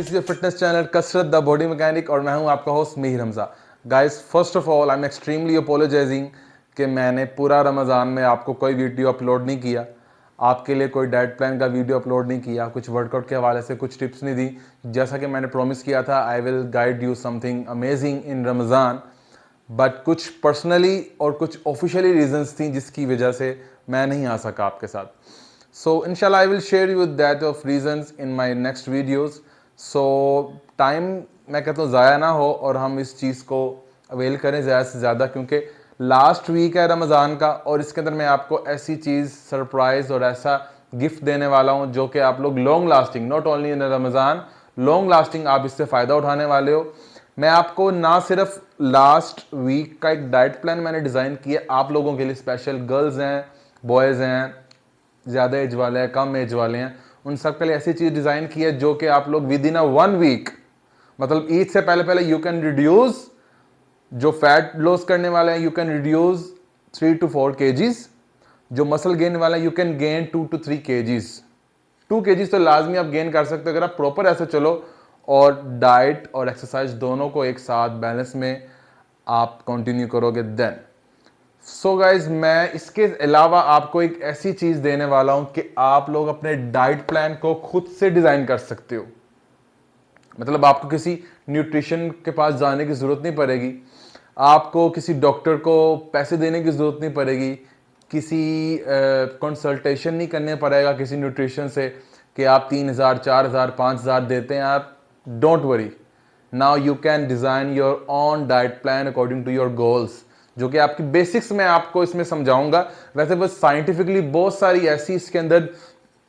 This is fitness channel कसरत the body mechanic और मैं हूं आपका host Mir Hamza. Guys, first of all I am extremely apologising कि मैंने पूरा रमज़ान में आपको कोई वीडियो अपलोड नहीं किया, आपके लिए कोई डाइट प्लान का वीडियो अपलोड नहीं किया, कुछ वर्कआउट के हवाले से कुछ टिप्स नहीं दी। जैसा कि मैंने प्रॉमिस किया था, आई will guide you something amazing in Ramzan, but कुछ पर्सनली और कुछ ऑफिशियली रीजंस थी जिसकी वजह से मैं नहीं आ सका आपके साथ। So inshallah I will share you with that of reasons in my next videos. So time मैं कहता हूँ ज़ाया ना हो और हम इस चीज़ को अवेल करें ज़्यादा से ज़्यादा, क्योंकि लास्ट वीक है रमज़ान का और इसके अंदर मैं आपको ऐसी चीज़ सरप्राइज़ और ऐसा गिफ्ट देने वाला हूँ जो कि आप लोग long lasting, not only in Ramzan, long lasting आप इससे फ़ायदा उठाने वाले हो। मैं आपको ना सिर्फ लास्ट वीक का एक डाइट प्लान मैंने डिज़ाइन किया आप लोगों के लिए स्पेशल, गर्ल्स हैं, बॉयज़ हैं, ज़्यादा एज वाले हैं, कम एज वाले हैं, उन सब के लिए ऐसी चीज़ डिज़ाइन की है जो कि आप लोग विद इन 1 वीक, मतलब ईद से पहले पहले यू कैन रिड्यूस, जो फैट लॉस करने वाले हैं you can reduce 3 to 4 kgs, जो मसल गेन वाला है you can gain 2 to 3 kgs। 2 kgs तो लाजमी आप गेन कर सकते हो अगर आप प्रॉपर ऐसे चलो और डाइट और एक्सरसाइज दोनों को एक साथ बैलेंस में आप कंटिन्यू करोगे देन। सो गाइज, मैं इसके अलावा आपको एक ऐसी चीज देने वाला हूं कि आप लोग अपने डाइट प्लान को खुद से डिजाइन कर सकते हो। मतलब आपको किसी न्यूट्रिशन के पास जाने की जरूरत नहीं पड़ेगी, आपको किसी डॉक्टर को पैसे देने की जरूरत नहीं पड़ेगी, किसी कंसल्टेशन नहीं करने पड़ेगा किसी न्यूट्रिशन से कि आप 3000 4000 5000 देते हैं आप। Don't worry, now you can design your own diet plan according to your goals, जो कि आपकी बेसिक्स में आपको इसमें समझाऊंगा। वैसे बस साइंटिफिकली बहुत सारी ऐसी इसके अंदर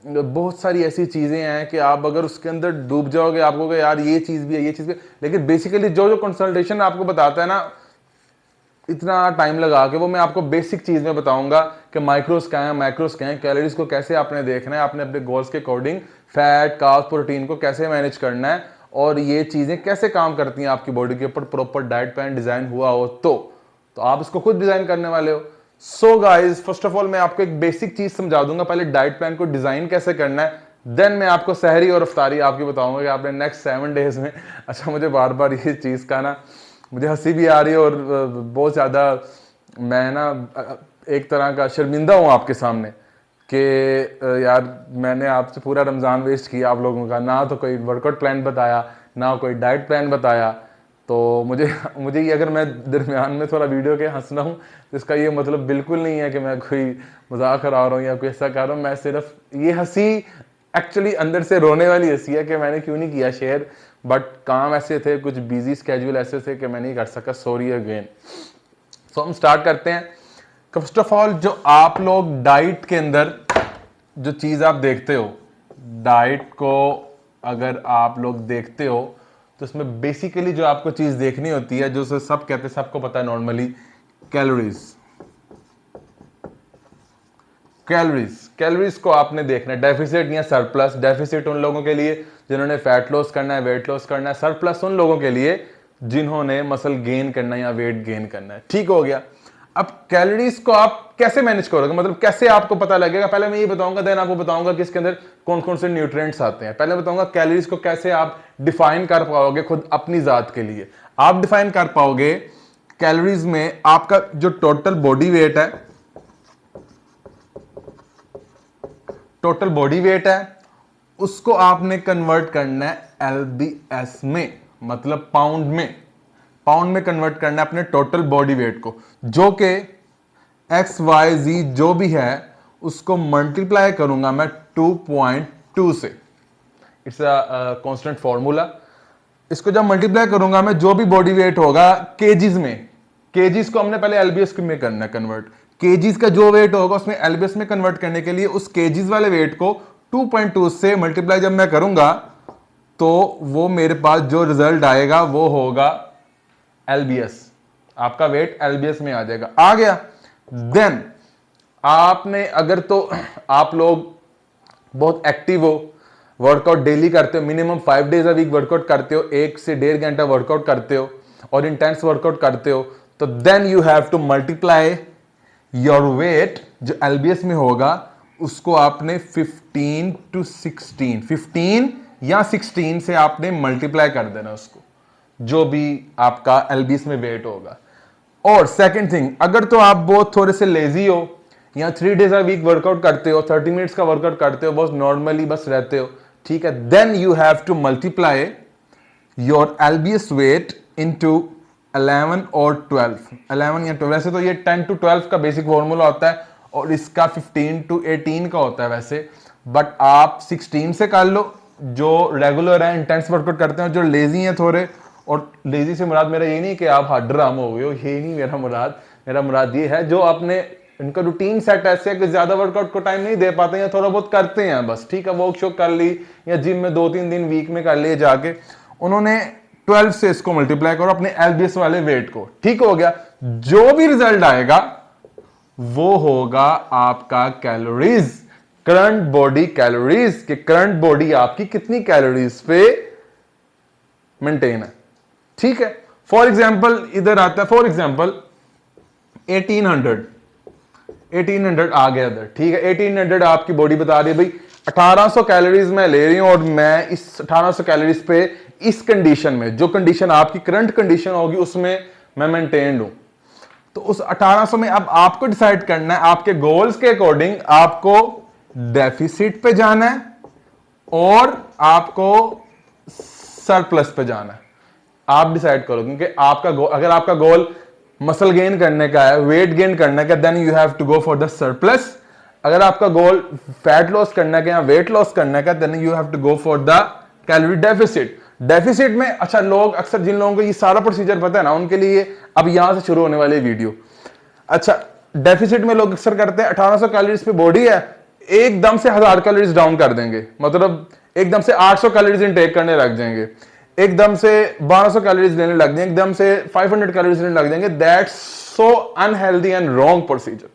बहुत सारी ऐसी चीज़ें हैं कि आप अगर उसके अंदर डूब जाओगे आपको कि यार ये चीज़ भी है, ये चीज़ भी है, लेकिन बेसिकली जो जो कंसल्टेशन आपको बताता है ना इतना टाइम लगा के, वो मैं आपको बेसिक चीज़ में बताऊंगा कि माइक्रोस क्या है, मैक्रोस क्या है, कैलोरीज को कैसे आपने देखना है, आपने अपने गोल्स के अकॉर्डिंग फैट, कार्ब्स, प्रोटीन को कैसे मैनेज करना है और ये चीज़ें कैसे काम करती हैं आपकी बॉडी के ऊपर। प्रॉपर डाइट प्लान डिज़ाइन हुआ हो तो आप इसको खुद डिजाइन करने वाले हो। So guys, first of all मैं आपको एक बेसिक चीज समझा दूंगा, पहले डाइट प्लान को डिजाइन कैसे करना है, देन मैं आपको सहरी और अफ्तारी आपकी बताऊंगा कि आपने नेक्स्ट 7 डेज में। अच्छा, मुझे बार बार ये चीज का ना मुझे हंसी भी आ रही है और बहुत ज्यादा मैं ना एक तरह का शर्मिंदा हूं आपके सामने कि यार मैंने आपसे पूरा रमजान वेस्ट किया आप लोगों का, ना तो कोई वर्कआउट प्लान बताया ना कोई डाइट प्लान बताया। तो मुझे ये अगर मैं दरमियान में थोड़ा वीडियो के हंसना हूँ तो इसका ये मतलब बिल्कुल नहीं है कि मैं कोई मजाक करा रहा हूँ या कोई ऐसा कर रहा हूँ। मैं सिर्फ ये हंसी एक्चुअली अंदर से रोने वाली हंसी है कि मैंने क्यों नहीं किया शेयर, बट काम ऐसे थे, कुछ बिजी स्केड्यूल ऐसे थे कि मैं नहीं कर सका, सॉरी अगेन। सो हम स्टार्ट करते हैं। फर्स्ट ऑफ ऑल, जो आप लोग डाइट के अंदर जो चीज़ आप देखते हो, डाइट को अगर आप लोग देखते हो तो इसमें बेसिकली जो आपको चीज देखनी होती है, जो सब कहते हैं, सबको पता है नॉर्मली, कैलोरीज। कैलोरीज को आपने देखना है, डेफिसिट या सरप्लस। डेफिसिट उन लोगों के लिए जिन्होंने फैट लॉस करना है, वेट लॉस करना है, सरप्लस उन लोगों के लिए जिन्होंने मसल गेन करना है या वेट गेन करना है। ठीक हो गया। अब कैलोरीज को आप कैसे मैनेज करोगे, मतलब कैसे आपको पता लगेगा, पहले मैं ये बताऊंगा, देन आपको बताऊंगा कि इसके अंदर कौन कौन से न्यूट्रिएंट्स आते हैं। पहले बताऊंगा कैलोरीज को कैसे आप डिफाइन कर पाओगे खुद अपनी जात के लिए। आप डिफाइन कर पाओगे कैलोरीज में आपका जो टोटल बॉडी वेट है, टोटल बॉडी वेट है उसको आपने कन्वर्ट करना है एलबीएस में, मतलब पाउंड में कन्वर्ट करना है अपने टोटल बॉडी वेट को, जो कि XYZ जो भी है उसको मल्टीप्लाई करूंगा मैं 2.2 से। It's a constant formula. इसको जब मल्टीप्लाई करूंगा मैं, जो भी बॉडी वेट होगा केजीज में, केजीज को हमने पहले एलबीएस में करना है कन्वर्ट। केजीज का जो वेट होगा उसमें एलबीएस में कन्वर्ट करने के लिए उस केजीज वाले वेट को 2.2 से मल्टीप्लाई जब मैं करूंगा तो वो मेरे पास जो रिजल्ट आएगा वो होगा एलबीएस। आपका वेट एलबीएस में आ जाएगा। आ गया। देन आपने अगर तो आप लोग बहुत एक्टिव हो, वर्कआउट डेली करते हो, minimum 5 days a week workout करते हो, 1 से 1.5 घंटा वर्कआउट करते हो और इंटेंस वर्कआउट करते हो, तो then you have to multiply your weight जो एलबीएस में होगा उसको आपने 15 to 16, 15 या 16 से आपने मल्टीप्लाई कर देना उसको, जो भी आपका एलबीएस में वेट होगा। और सेकंड थिंग, अगर तो आप बहुत थोड़े से लेजी हो या 3 डेज अ वीक वर्कआउट करते हो, 30 मिनट्स का वर्कआउट करते हो, बस नॉर्मली बस रहते हो, ठीक है, then you have to multiply your LBS weight into 11 और 12, 11 या 12। वैसे तो ये 10 to 12 का बेसिक फॉर्मूला होता है और इसका 15 to 18 का होता है वैसे, बट आप 16 से कर लो जो रेगुलर है, इंटेंस वर्कआउट करते हैं। जो लेजी हैं थोड़े, और लेजी से मुराद मेरा ये नहीं कि आप हार्ड राम हो गए हो, ये नहीं मेरा मुराद ये है जो आपने इनका रूटीन सेट ऐसे है कि ज्यादा वर्कआउट को टाइम नहीं दे पाते या थोड़ा बहुत करते हैं बस, ठीक है, वॉक शॉक कर ली या जिम में 2-3 दिन वीक में कर लिए जाके, उन्होंने 12 से इसको मल्टीप्लाई करो अपने एलबीएस वाले वेट को, ठीक हो गया। जो भी रिजल्ट आएगा वो होगा आपका कैलोरीज, करंट बॉडी कैलोरीज, कि करंट बॉडी आपकी कितनी कैलोरीज पे मेंटेन है, ठीक है। फॉर एग्जाम्पल इधर आता है, फॉर एग्जाम्पल 1800 आ गया इधर, ठीक है। 1800 आपकी बॉडी बता रही है भाई 1800 कैलोरीज मैं ले रही हूं और मैं इस 1800 कैलोरीज पे इस कंडीशन में, जो कंडीशन आपकी करंट कंडीशन होगी उसमें मैं मेंटेन्ड हूं। तो उस 1800 में अब आपको डिसाइड करना है, आपके गोल्स के अकॉर्डिंग आपको डेफिसिट पे जाना है और आपको सरप्लस पे जाना है। आप डिसाइड करो, क्योंकि आपका गोल, अगर आपका गोल मसल गेन करने का है, वेट गेन करने का, then you have to go for the surplus. अगर आपका गोल फैट लॉस करने का या वेट लॉस करने का, then you have to go for the calorie deficit. Deficit में अच्छा, लोग अक्सर जिन लोगों को ये सारा प्रोसीजर पता है ना, उनके लिए अब यहां से शुरू होने वाली वीडियो। अच्छा, डेफिसिट में लोग अक्सर करते हैं 1800 कैलोरीज पे बॉडी है, एकदम से 1000 कैलोरीज डाउन कर देंगे, मतलब एकदम से 800 कैलोरीज इनटेक करने लग जाएंगे, एकदम से 1200 कैलोरीज लेने लग जाएंगे, एकदम से 500 कैलोरीज लेने लग जाएंगे। That's so unhealthy and wrong procedure,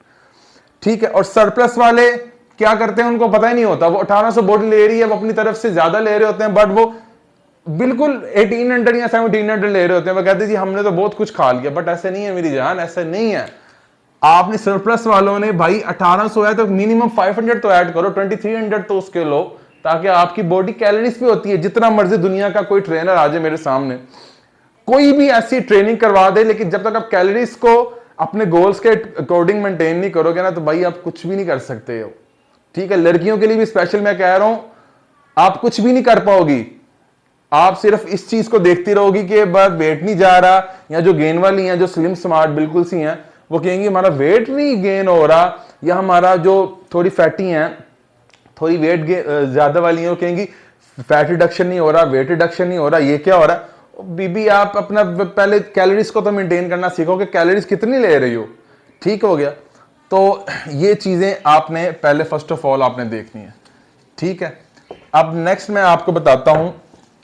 ठीक है। और सरप्लस वाले क्या करते हैं, उनको पता ही नहीं होता, वो 1800 बॉडी ले रही है, वो अपनी तरफ से ज्यादा ले रहे होते हैं, बट वो बिल्कुल 1800 या 1700 ले रहे होते हैं। वो कहते हैं जी हमने तो बहुत कुछ खा लिया, बट ऐसे नहीं है मेरी जान, ऐसे नहीं है। आपने सरप्लस वालों ने भाई 1800 है तो मिनिमम 500 तो ऐड करो, 2300 तो उसके लो, ताकि आपकी बॉडी कैलोरीज भी होती है। जितना मर्जी दुनिया का कोई ट्रेनर आ जाए मेरे सामने, कोई भी ऐसी ट्रेनिंग करवा दे, लेकिन जब तक आप कैलोरीज को अपने गोल्स के अकॉर्डिंग मेंटेन नहीं करोगे ना, तो भाई आप कुछ भी नहीं कर सकते हो, ठीक है। लड़कियों के लिए भी स्पेशल मैं कह रहा हूं, आप कुछ भी नहीं कर पाओगी। आप सिर्फ इस चीज को देखती रहोगी कि बस वेट नहीं जा रहा, या जो गेन वाली हैं, जो स्लिम स्मार्ट बिल्कुल सी हैं, वो कहेंगी हमारा वेट नहीं गेन हो रहा, या हमारा जो थोड़ी फैटी हैं, थोड़ी वेट ज्यादा वाली हैं, वो कहेंगी फैट रिडक्शन नहीं हो रहा, वेट रिडक्शन नहीं हो रहा, ये क्या हो रहा है। बीबी आप अपना पहले कैलोरीज को तो मेंटेन करना सीखो कि कैलोरीज कितनी ले रही हो, ठीक हो गया। तो ये चीजें आपने पहले फर्स्ट ऑफ ऑल आपने देखनी है, ठीक है। अब नेक्स्ट मैं आपको बताता हूं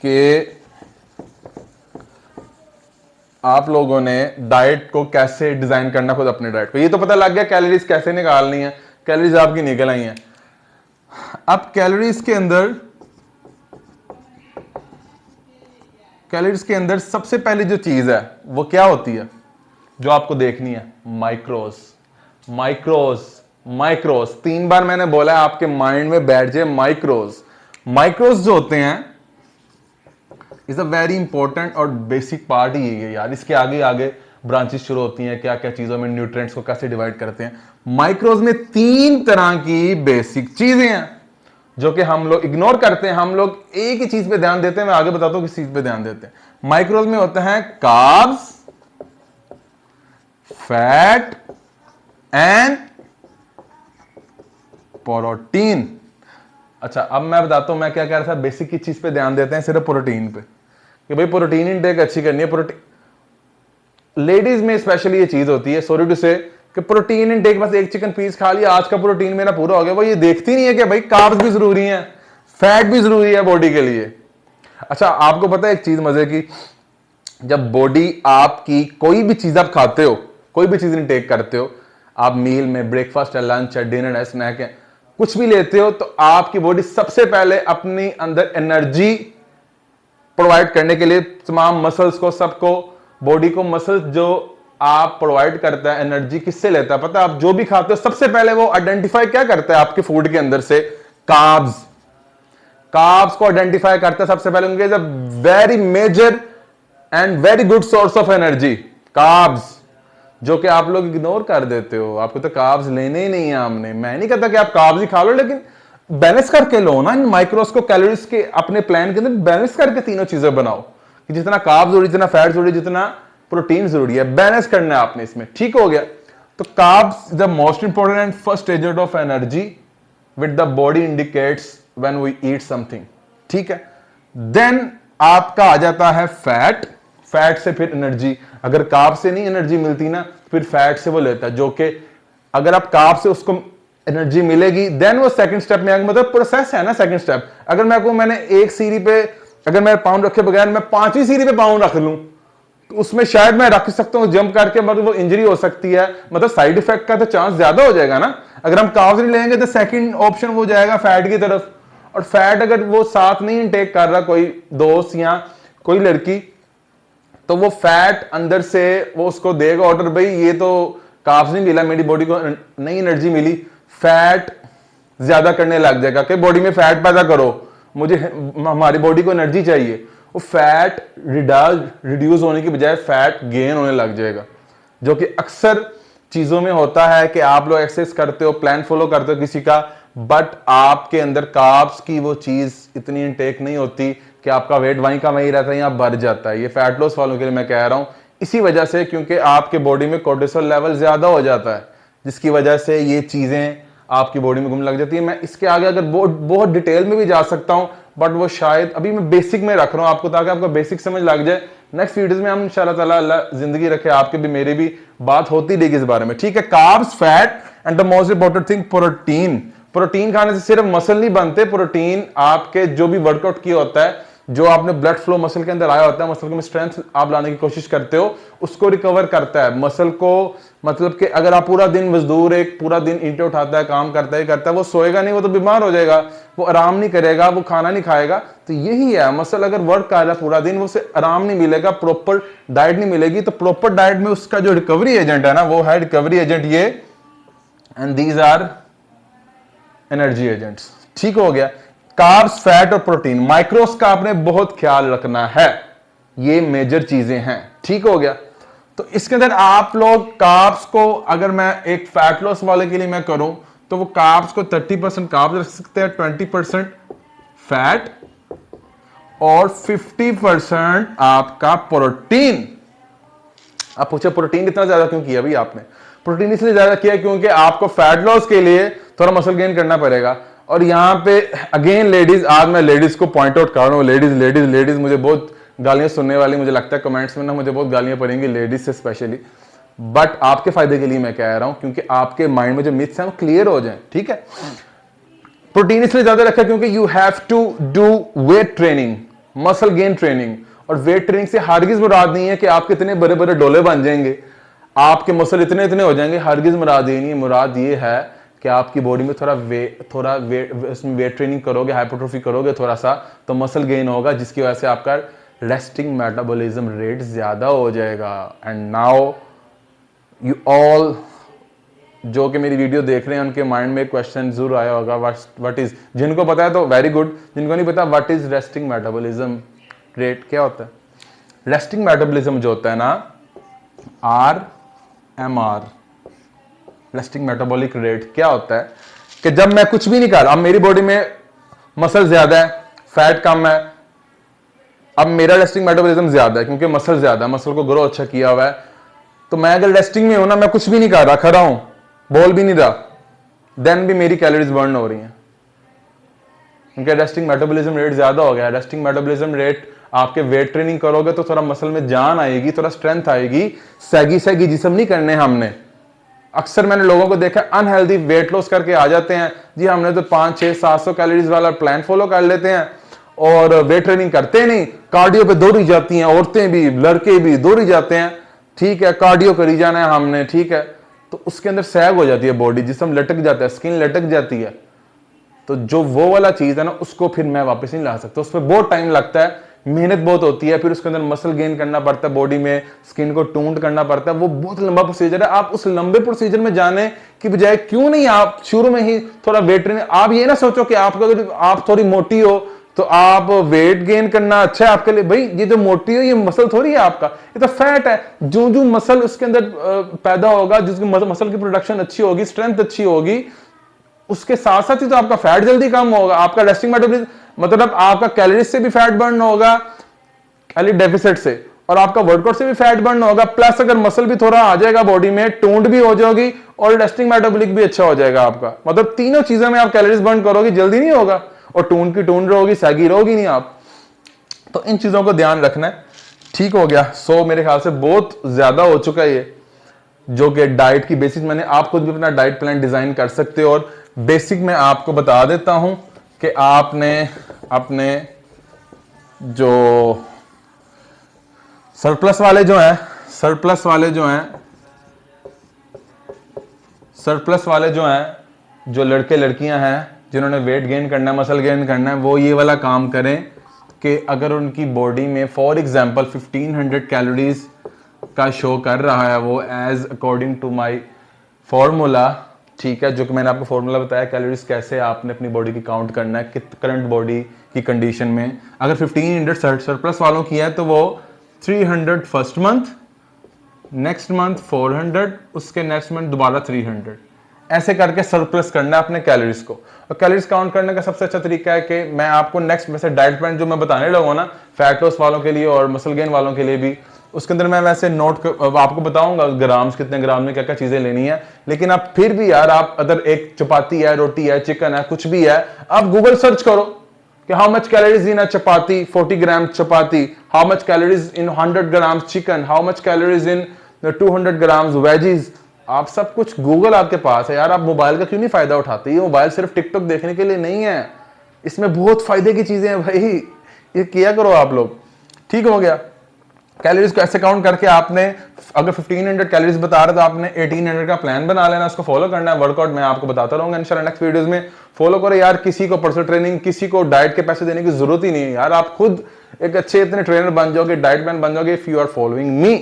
कि आप लोगों ने डाइट को कैसे डिजाइन करना, खुद अपने डाइट को। ये तो पता लग गया कैलोरीज कैसे निकालनी है, कैलोरीज आपकी निकल आई हैं। अब कैलोरीज के अंदर सबसे पहली जो चीज है वो क्या होती है, जो आपको देखनी है, माइक्रोज। माइक्रोज माइक्रोज 3 बार मैंने बोला है, आपके माइंड में बैठ जाए माइक्रोज। माइक्रोज जो होते हैं इज अ वेरी इंपॉर्टेंट और बेसिक पार्ट ही है यार। इसके आगे आगे ब्रांचेस शुरू होती हैं, क्या क्या चीजों में न्यूट्रिएंट्स को कैसे डिवाइड करते हैं। माइक्रोज में 3 तरह की बेसिक चीजें हैं जो कि हम लोग इग्नोर करते हैं। हम लोग एक ही चीज पे ध्यान देते हैं, मैं आगे बताता हूं किस चीज पे ध्यान देते हैं। माइक्रोज में होते हैं कार्ब्स, फैट एंड प्रोटीन। अच्छा, अब मैं बताता हूं मैं क्या कह रहा था। बेसिक की चीज पे ध्यान देते हैं, सिर्फ प्रोटीन पे, कि भाई प्रोटीन इंटेक अच्छी करनी है। प्रोटीन लेडीज में स्पेशली ये चीज होती है, सॉरी टू से, कि प्रोटीन इंटेक बस एक चिकन पीस खा लिया, आज का प्रोटीन मेरा पूरा हो गया। वो ये देखती नहीं है कि भाई कार्ब्स भी जरूरी हैं, फैट भी जरूरी है बॉडी के लिए। अच्छा, आपको पता है एक चीज मजे की, जब बॉडी आपकी कोई भी चीज आप खाते हो, कोई भी चीज इंटेक करते हो, आप मील में ब्रेकफास्ट है, लंच है, डिनर है, स्नैक है, कुछ भी लेते हो, तो आपकी बॉडी सबसे पहले अपनी अंदर एनर्जी प्रोवाइड करने के लिए तमाम मसल्स को, सबको, बॉडी को मसल्स जो आप प्रोवाइड करता है, एनर्जी किससे लेता है पता है? आप जो भी खाते हो सबसे पहले वो आइडेंटिफाई क्या करता है आपके फूड के अंदर से? कार्ब्स। कार्ब्स को आइडेंटिफाई करता है सबसे पहले, उनके very major and very good source of energy carbs, जो कि आप लोग इग्नोर कर देते हो। आपको तो कार्ब्स लेने ही नहीं है हमने। मैं नहीं कहता कि आप कार्ब्स ही खा लो, लेकिन बैलेंस करके लो ना। इन माइक्रोस को कैलोरीज के अपने प्लान के अंदर बैलेंस करके तीनों चीजें बनाओ कि जितना कार्ब्स जरूरी, जितना फैट जरूरी, जितना प्रोटीन जरूरी है, बैलेंस करना है आपने इसमें। ठीक हो गया। तो carbs the most important and first agent of energy with the body indicates when we eat something. ठीक है। देन आपका आ जाता है फैट। फैट से फिर एनर्जी, अगर कार्ब से नहीं एनर्जी मिलती ना, फिर फैट से वो लेता है, जो कि अगर आप कार्ब से उसको एनर्जी मिलेगी, देन वो सेकंड स्टेप में आएगा। मतलब प्रोसेस है ना सेकंड स्टेप। अगर मैं को मैंने एक सीढ़ी पे, अगर मैं पाउंड रखे बगैर मैं 5वीं सीढ़ी पे पाउंड रख लूं, तो उसमें शायद मैं रख सकता हूं जंप करके, मगर वो इंजरी हो सकती है। मतलब साइड इफेक्ट का तो चांस ज्यादा हो जाएगा ना। अगर हम कार्ब्स नहीं लेंगे तो सेकंड ऑप्शन वो जाएगा फैट की तरफ। और फैट अगर वो साथ नहीं इंटेक कर रहा कोई दोस्त या कोई लड़की, तो वो फैट अंदर से वो उसको देगा ऑर्डर, भाई ये तो कार्ब्स नहीं मिला, मेरी बॉडी को नई एनर्जी मिली, फैट ज्यादा करने लग जाएगा कि बॉडी में फैट पैदा करो, मुझे हमारी बॉडी को एनर्जी चाहिए। वो फैट रिड्यूस होने की बजाय फैट गेन होने लग जाएगा, जो कि अक्सर चीजों में होता है कि आप लोग एक्सरसाइज करते हो, प्लान फॉलो करते हो किसी का, बट आपके अंदर कार्ब्स की वो चीज इतनी इनटेक नहीं होती कि आपका वेट वहीं का वहीं रहता है या बढ़ जाता है। ये फैट लॉस वालों के लिए मैं कह रहा हूं, इसी वजह से, क्योंकि आपके बॉडी में कोर्टिसोल लेवल ज्यादा हो जाता है, जिसकी वजह से ये चीजें आपकी बॉडी में घूमने लग जाती है। मैं इसके आगे अगर बहुत डिटेल में भी जा सकता हूं, बट वो शायद अभी मैं बेसिक में रख रहा हूं आपको, ताकि आपको बेसिक समझ लग जाए। नेक्स्ट वीडियोस में हम इंशाल्लाह ताला, अल्लाह जिंदगी रखे, आपके भी मेरे भी बात होती रहेगी इस बारे में। ठीक है। Carbs, fat and the most important thing protein. Protein खाने से सिर्फ मसल नहीं बनते, प्रोटीन आपके जो भी वर्कआउट किया होता है, जो आपने ब्लड फ्लो मसल के अंदर आया होता है, मसल में स्ट्रेंथ आप लाने की कोशिश करते हो, उसको रिकवर करता है मसल को। मतलब कि अगर आप पूरा दिन मजदूर एक पूरा दिन ईंटें उठाता है, काम करता है, वो सोएगा नहीं, वो तो बीमार हो जाएगा, वो आराम नहीं करेगा, वो खाना नहीं खाएगा। तो यही है, मसल अगर वर्क कर रहा है पूरा दिन, वो उसे आराम नहीं मिलेगा, प्रॉपर डाइट नहीं मिलेगी। तो प्रॉपर डाइट में उसका जो रिकवरी एजेंट है ना, वो है रिकवरी एजेंट ये, and these are energy agents. ठीक हो गया। कार्ब्स, फैट और प्रोटीन, माइक्रोस का आपने बहुत ख्याल रखना है, ये मेजर चीजें हैं। ठीक हो गया। तो इसके अंदर आप लोग कार्ब्स को, अगर मैं एक फैट लॉस वाले के लिए मैं करूं, तो वो कार्ब्स को 30% कार्ब्स रख सकते हैं, 20% फैट और 50% आपका प्रोटीन। आप पूछे प्रोटीन इतना ज्यादा क्यों किया? भाई आपने प्रोटीन इसलिए ज्यादा किया क्योंकि आपको फैट लॉस के लिए थोड़ा मसल गेन करना पड़ेगा। और यहाँ पे अगेन लेडीज, आज मैं लेडीज को पॉइंट आउट कर रहा हूँ। लेडीज मुझे बहुत गालियां सुनने वाली, मुझे लगता है कमेंट्स में ना मुझे बहुत गालियां पड़ेंगी लेडीज से स्पेशली, बट आपके फायदे के लिए मैं कह रहा हूं, क्योंकि आपके माइंड में जो मिथ्स हैं वो क्लियर हो जाएं। ठीक है। प्रोटीन इसलिए ज्यादा रखा क्योंकि you have to do weight training, muscle gain training. और वेट ट्रेनिंग से हरगिज मुराद नहीं है कि आप कितने बड़े बड़े डोले बन जाएंगे, आपके मसल इतने इतने हो जाएंगे, हरगिज मुराद ये नहीं है। मुराद ये है कि आपकी बॉडी में थोड़ा वेट ट्रेनिंग करोगे, हाइपरट्रोफी करोगे थोड़ा सा, तो मसल गेन होगा, जिसकी वजह से आपका रेस्टिंग मेटाबॉलिज्म रेट ज्यादा हो जाएगा। एंड नाउ यू ऑल जो कि मेरी वीडियो देख रहे हैं, उनके माइंड में क्वेश्चन जरूर आया होगा, व्हाट इज, जिनको पता है तो वेरी गुड, जिनको नहीं पता what is resting metabolism rate क्या होता है। रेस्टिंग मेटाबॉलिज्म जो होता है ना, RMR, रेस्टिंग मेटाबॉलिक रेट क्या होता है कि जब मैं कुछ भी नहीं कर रहा, अब मेरी बॉडी में मसल ज्यादा है, फैट कम है, अब मेरा रेस्टिंग मेटाबॉलिज्म ज्यादा है क्योंकि मसल ज्यादा है, मसल को ग्रो अच्छा किया हुआ है। तो मैं अगर रेस्टिंग में हूं ना, मैं कुछ भी नहीं कर रहा, खड़ा हूं, बोल भी नहीं रहा, देन भी मेरी कैलोरीज बर्न हो रही हैं, क्योंकि रेस्टिंग मेटाबॉलिज्म रेट ज्यादा हो गया। रेस्टिंग मेटाबॉलिज्म रेट, आपके वेट ट्रेनिंग करोगे तो थोड़ा मसल में जान आएगी, थोड़ा स्ट्रेंथ आएगी। सैगी जिस्म नहीं करने हमने। अक्सर मैंने लोगों को देखा अनहेल्दी वेट लॉस करके आ जाते हैं जी, हमने तो 500-600-700 कैलोरीज वाला प्लान फॉलो कर लेते हैं और वेट ट्रेनिंग करते नहीं, कार्डियो पे दौड़ी जाती हैं, औरतें भी लड़के भी दौड़ी जाते हैं। ठीक है, कार्डियो करी जाना है हमने, ठीक है, तो उसके अंदर सैग हो जाती है बॉडी, जिस्म लटक जाता है, स्किन लटक जाती है। तो जो वो वाला चीज है ना, उसको फिर मैं वापस नहीं ला सकता, उसमें बहुत टाइम लगता है, मेहनत बहुत होती है, फिर उसके अंदर मसल गेन करना पड़ता है, बॉडी में स्किन को टून करना पड़ता है, वो बहुत लंबा प्रोसीजर है। आप उस लंबे प्रोसीजर में जाने की बजाय क्यों नहीं आप शुरू में ही थोड़ा वेट ट्रेनिंग, आप ये ना सोचो कि आप थोड़ी मोटी हो तो आप वेट गेन करना अच्छा है आपके लिए। भाई ये जो मोटी है ये मसल थोड़ी है आपका, ये तो फैट है। जो जो मसल उसके अंदर पैदा होगा, जिसकी मसल की प्रोडक्शन अच्छी होगी, स्ट्रेंथ अच्छी होगी, उसके साथ साथ ही तो आपका फैट जल्दी कम होगा, आपका रेस्टिंग मेटाबॉलिज्म, मतलब आपका कैलोरीज से भी फैट बर्न होगा, कैलोरी डेफिसिट से, और आपका वर्कआउट से भी फैट बर्न होगा। प्लस अगर मसल भी थोड़ा आ जाएगा बॉडी में, टोन्ड भी हो जाएगी और रेस्टिंग मेटाबॉलिक भी अच्छा हो जाएगा आपका। मतलब तीनों चीजों में आप कैलोरीज बर्न करोगे, जल्दी नहीं होगा, और टोन की टोन रहोगी, सैगी रहोगी नहीं आप। तो इन चीजों को ध्यान रखना है। ठीक हो गया। सो मेरे ख्याल से बहुत ज्यादा हो चुका है ये, जो कि डाइट की बेसिक, मैंने आप खुद भी अपना डाइट प्लान डिजाइन कर सकते हो। और बेसिक मैं आपको बता देता हूं कि आपने अपने जो सरप्लस वाले जो हैं, सरप्लस वाले जो हैं, जो लड़के लड़कियां हैं जिन्होंने वेट गेन करना है, मसल गेन करना है, वो ये वाला काम करें कि अगर उनकी बॉडी में फॉर एग्जांपल 1500 कैलोरीज का शो कर रहा है, वो as according to my formula, ठीक है, जो कि मैंने आपको फॉर्मूला बताया कैलोरीज कैसे आपने अपनी बॉडी की काउंट करना है करंट बॉडी की कंडीशन में। अगर 1500 सरप्लस वालों की है तो वो 300 फर्स्ट मंथ, नेक्स्ट मंथ 400, उसके नेक्स्ट मंथ दोबारा 300, ऐसे करके सरप्लस करना है अपने कैलोरीज को। और कैलोरीज काउंट करने का सबसे अच्छा तरीका है कि मैं आपको नेक्स्ट वैसे डाइट प्लान जो मैं बताने लगा ना, फैट लॉस वालों के लिए और मसल गेन वालों के लिए भी, उसके अंदर मैं वैसे नोट आपको बताऊंगा ग्राम्स, कितने ग्राम में क्या क्या चीजें लेनी है। लेकिन आप फिर भी यार, आप अगर एक चपाती है, रोटी है, चिकन है, कुछ भी है, आप गूगल सर्च करो कि how much calories in a chapati, 40 gram chapati, how much calories in 100 gram chicken, how much calories in 200 grams veggies. आप सब कुछ गूगल आपके पास है यार, आप मोबाइल का क्यों नहीं फायदा उठाते? ये मोबाइल सिर्फ टिकटॉक देखने के लिए नहीं है, इसमें बहुत फायदे की चीजें हैं भाई, ये किया करो आप लोग। ठीक हो गया। कैलोरीज को ऐसे काउंट करके आपने, अगर 1500 कैलोरीज बता रहे तो आपने 1800 का प्लान बना लेना, उसको फॉलो करना है। वर्कआउट मैं आपको बताता रहूंगा इंशाल्लाह नेक्स्ट वीडियोस में, फॉलो करो यार। किसी को पर्सनल ट्रेनिंग, किसी को डाइट के पैसे देने की जरूरत ही नहीं है यार, आप खुद एक अच्छे इतने ट्रेनर बन जाओगे, डाइट प्लान बन जाओगे if you are following me.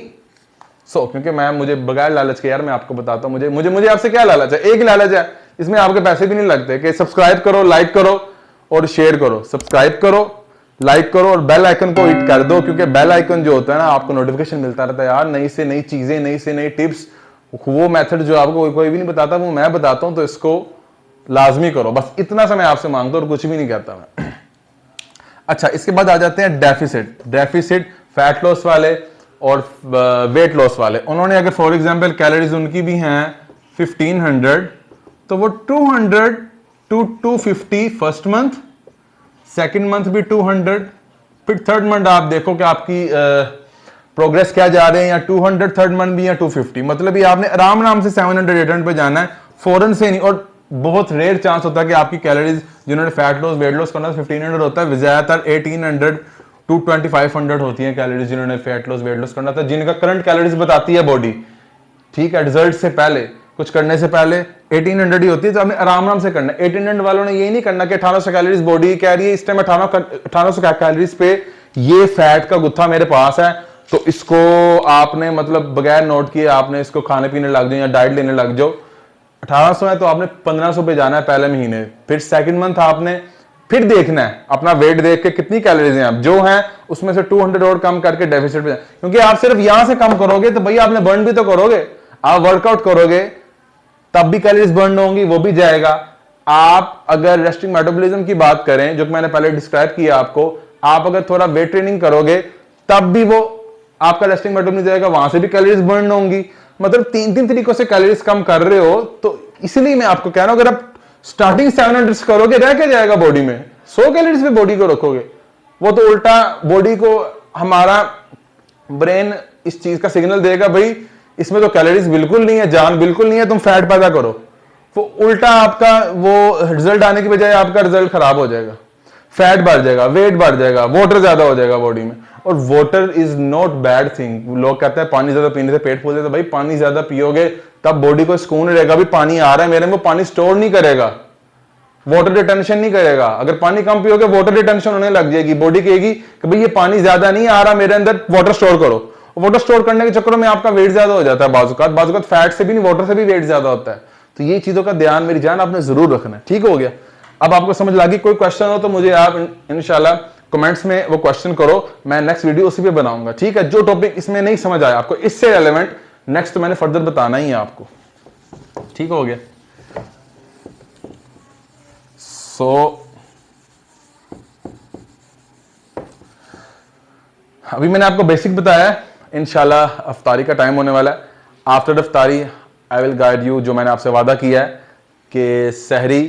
क्योंकि मुझे बगैर लालच के यार मैं आपको बताता हूँ, मुझे आपसे क्या लालच है? एक लालच है, इसमें आपके पैसे भी नहीं लगते, कि सब्सक्राइब करो, लाइक करो और शेयर करो। सब्सक्राइब करो, लाइक करो और बेल आइकन को हिट कर दो, क्योंकि बेल आइकन जो होता है ना, आपको नोटिफिकेशन मिलता रहता है यार, नई से नई चीजें, नई से नई टिप्स। वो मेथड जो आपको कोई भी नहीं बताता, वो मैं बताता हूं, तो इसको लाजमी करो। बस इतना सा मैं आपसे मांगता हूं और कुछ भी नहीं कहता मैं। अच्छा, इसके बाद आ जाते हैं डेफिसिट फैट लॉस वाले और वेट लॉस वाले। उन्होंने अगर फॉर एग्जांपल कैलोरीज उनकी भी हैं 1500, तो वो 200 to 250 first month, second month भी 200, फिर थर्ड मंथ आप देखो कि आपकी प्रोग्रेस क्या जा रहे हैं, या 200 थर्ड मंथ भी या 250। मतलब ये आपने आराम से 700 800 पे जाना है, फौरन से नहीं। और बहुत रेयर चांस होता है कि आपकी कैलोरीज, जिन्होंने फैट लॉस वेट लॉस करना 1500 होता है, ज्यादातर 1800 to 2500 होती है कैलोरीज जिन्होंने फैट लॉस वेट लॉस करना था, जिनका करंट कैलोरीज बताती है बॉडी। ठीक है, रिजल्ट से पहले, कुछ करने से पहले 1800 ही होती है, तो आपने आराम से करना है। 1800 वालों ने ये नहीं करना कि 1800 कैलोरीज बॉडी कह रही है, इस टाइम 1800 कैलोरीज पे ये फैट का गुत्था मेरे पास है, तो इसको आपने मतलब बगैर नोट किए आपने इसको खाने पीने लग जाओ या डाइट लेने लग जाओ। 1800 है तो आपने 1500 पे जाना है पहले महीने, फिर सेकंड मंथ आपने फिर देखना है अपना वेट देख के कितनी कैलोरीज हैं आप, जो हैं उसमें से 200 और कम करके डेफिसिट पे, क्योंकि आप सिर्फ यहां से कम करोगे तो भैया आपने बर्न भी तो करोगे। आप वर्कआउट करोगे तब भी कैलोरीज बर्न होंगी, वो भी जाएगा। आप अगर रेस्टिंग मेटाबॉलिज्म की बात करें, जो कि मैंने पहले डिस्क्राइब किया आपको, आप अगर थोड़ा वेट ट्रेनिंग करोगे तब भी वो आपका रेस्टिंग मेटाबॉलिज्म जाएगा, वहां से भी कैलोरीज बर्न होंगी। मतलब तीन तरीकों से कैलोरीज कम कर रहे हो। तो इसलिए मैं आपको कह रहा हूं, अगर आप स्टार्टिंग 700 करोगे, रह के जाएगा बॉडी में, 100 कैलोरीज पे बॉडी को रखोगे, वो तो उल्टा बॉडी को हमारा ब्रेन इस चीज का सिग्नल देगा, भाई इसमें तो कैलोरीज बिल्कुल नहीं है, जान बिल्कुल नहीं है, तुम फैट पैदा करो। वो उल्टा आपका वो रिजल्ट आने की बजाय आपका रिजल्ट खराब हो जाएगा, फैट बढ़ जाएगा, वेट बढ़ जाएगा, वाटर ज्यादा हो जाएगा बॉडी में। और water is not bad thing. लोग कहते हैं पानी ज्यादा पीने से पेट फूल जाता है, भाई पानी ज्यादा पियोगे तब बॉडी को सुकून रहेगा, भी पानी आ रहा है मेरे में, पानी स्टोर नहीं करेगा, वाटर रिटेंशन नहीं करेगा। अगर पानी कम पियोगे वाटर रिटेंशन होने लग जाएगी, बॉडी कहेगी कि भाई ये पानी ज्यादा नहीं आ रहा मेरे अंदर, वाटर स्टोर करो। वाटर स्टोर करने के चक्करों में आपका वेट ज्यादा हो जाता है, बाजुकात फैट से भी नहीं, वाटर से भी वेट ज्यादा होता है। तो ये चीजों का ध्यान मेरी जान आपने जरूर रखना है। ठीक हो गया। अब आपको समझ लगी, कोई क्वेश्चन हो तो मुझे आप इंशाल्लाह कमेंट्स में वो क्वेश्चन करो, मैं नेक्स्ट वीडियो उसी पे बनाऊंगा, ठीक है। जो टॉपिक इसमें नहीं समझ आया आपको इससे रेलेवेंट नेक्स्ट मैंने फर्दर बताना ही है आपको, ठीक हो गया। अभी मैंने आपको बेसिक बताया है, इंशाल्लाह अफ्तारी का टाइम होने वाला है। आफ्टर अफ्तारी आई विल गाइड यू, जो मैंने आपसे वादा किया है कि सहरी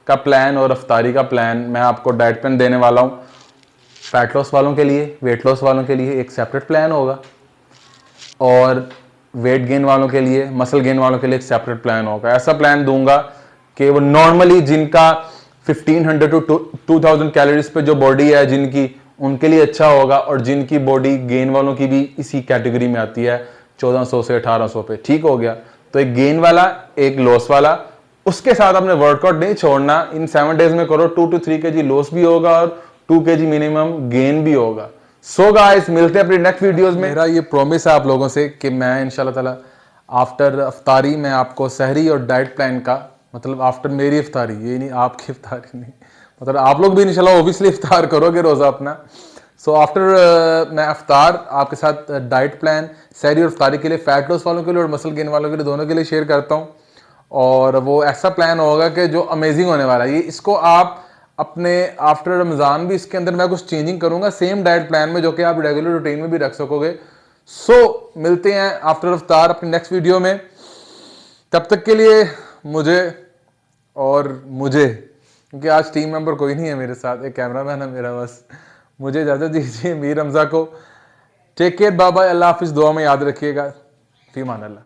का प्लान और अफ्तारी का प्लान मैं आपको डाइट प्लान देने वाला हूँ। फैट लॉस वालों के लिए, वेट लॉस वालों के लिए एक सेपरेट प्लान होगा, और वेट गेन वालों के लिए, मसल गेन वालों के लिए एक सेपरेट प्लान होगा। ऐसा प्लान दूंगा कि वो नॉर्मली जिनका 1500 टू 2000 कैलोरीज पे जो बॉडी है जिनकी, उनके लिए अच्छा होगा, और जिनकी बॉडी गेन वालों की भी इसी कैटेगरी में आती है 1400 से 1800 पे, ठीक हो गया। तो एक गेन वाला, एक लॉस वाला, उसके साथ आपने वर्कआउट नहीं छोड़ना। इन 7 डेज में करो, 2 to 3 kg लॉस भी होगा और 2 kg मिनिमम गेन भी होगा। सो गाइस, मिलते हैं अपनी नेक्स्ट वीडियोस में। मेरा ये प्रॉमिस है आप लोगों से कि मैं इंशाल्लाह ताला आफ्टर अफ्तारी मैं आपको सहरी और डाइट प्लान का, मतलब आफ्टर मेरी इफ्तारी, ये नहीं आपकी इफ्तारी नहीं, मतलब आप लोग भी इंशाल्लाह ऑब्वियसली इफ्तार करोगे रोज़ा अपना। सो आफ्टर मैं अफ्तार आपके साथ डाइट प्लान सहरी और इफ्तारी के लिए, फैट लॉस वालों के लिए और मसल गेन वालों के लिए, दोनों के लिए शेयर करता हूँ। और वो ऐसा प्लान होगा कि जो अमेजिंग होने वाला है। ये इसको आप अपने आफ्टर रमज़ान भी इसके अंदर मैं कुछ चेंजिंग करूंगा सेम डाइट प्लान में, जो कि आप रेगुलर रूटीन में भी रख सकोगे। सो मिलते हैं आफ्टर अफ्तार अपनी नेक्स्ट वीडियो में। तब तक के लिए मुझे, क्योंकि आज टीम मेंबर कोई नहीं है मेरे साथ, एक कैमरामैन है मेरा बस, मुझे इजाज़त दीजिए मीर हमजा को। टेक केयर, बाय बाय, अल्लाह हाफिज़, दुआ में याद रखिएगा, फी मान अल्लाह।